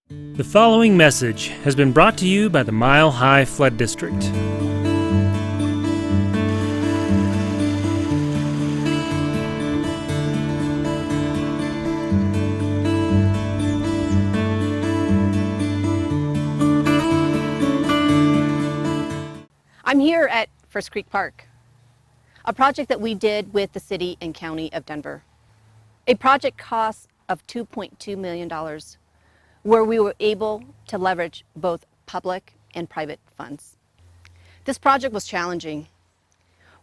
The following message has been brought to you by the Mile High Flood District. I'm here at First Creek Park, a project that we did with the City and County of Denver. A project cost of $2.2 million, where we were able to leverage both public and private funds. This project was challenging.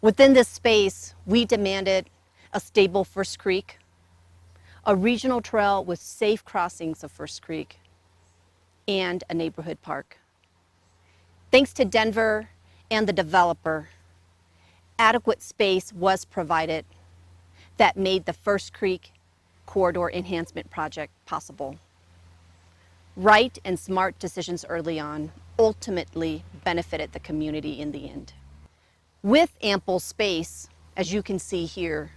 Within this space, we demanded a stable First Creek, a regional trail with safe crossings of First Creek, and a neighborhood park. Thanks to Denver and the developer, adequate space was provided that made the First Creek Corridor Enhancement Project possible. Right and smart decisions early on ultimately benefited the community in the end. With ample space, as you can see here,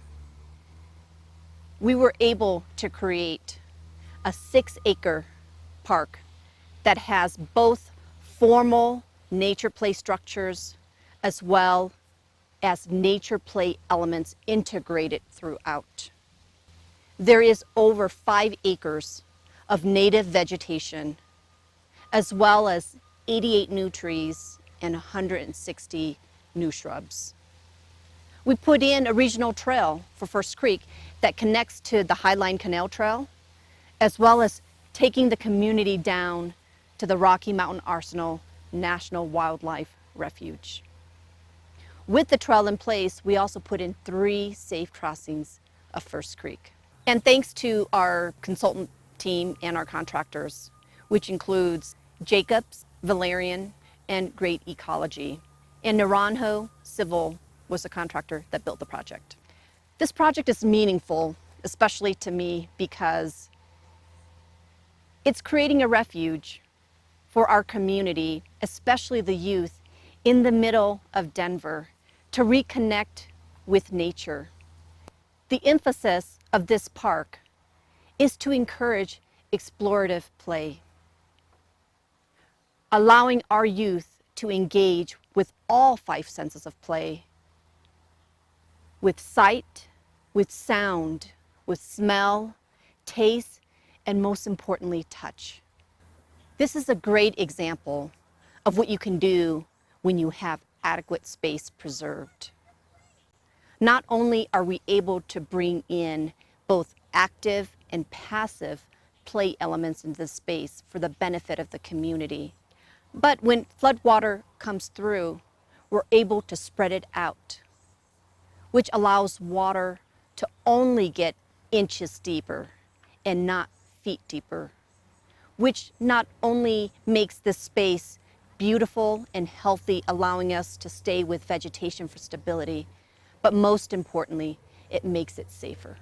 we were able to create a 6-acre park that has both formal nature play structures as well as nature play elements integrated throughout. There is over 5 acres of native vegetation, as well as 88 new trees and 160 new shrubs. We put in a regional trail for First Creek that connects to the Highline Canal Trail, as well as taking the community down to the Rocky Mountain Arsenal National Wildlife Refuge. With the trail in place, we also put in 3 safe crossings of First Creek. And thanks to our consultant team and our contractors, which includes Jacobs, Valerian, and Great Ecology. And Naranjo Civil was the contractor that built the project. This project is meaningful, especially to me, because it's creating a refuge for our community, especially the youth in the middle of Denver, to reconnect with nature. The emphasis of this park is to encourage explorative play, allowing our youth to engage with all 5 senses of play, with sight, with sound, with smell, taste, and most importantly, touch. This is a great example of what you can do when you have adequate space preserved. Not only are we able to bring in both active and passive play elements into the space for the benefit of the community, but when floodwater comes through, we're able to spread it out, which allows water to only get inches deeper and not feet deeper, which not only makes this space beautiful and healthy, allowing us to stay with vegetation for stability, but most importantly, it makes it safer.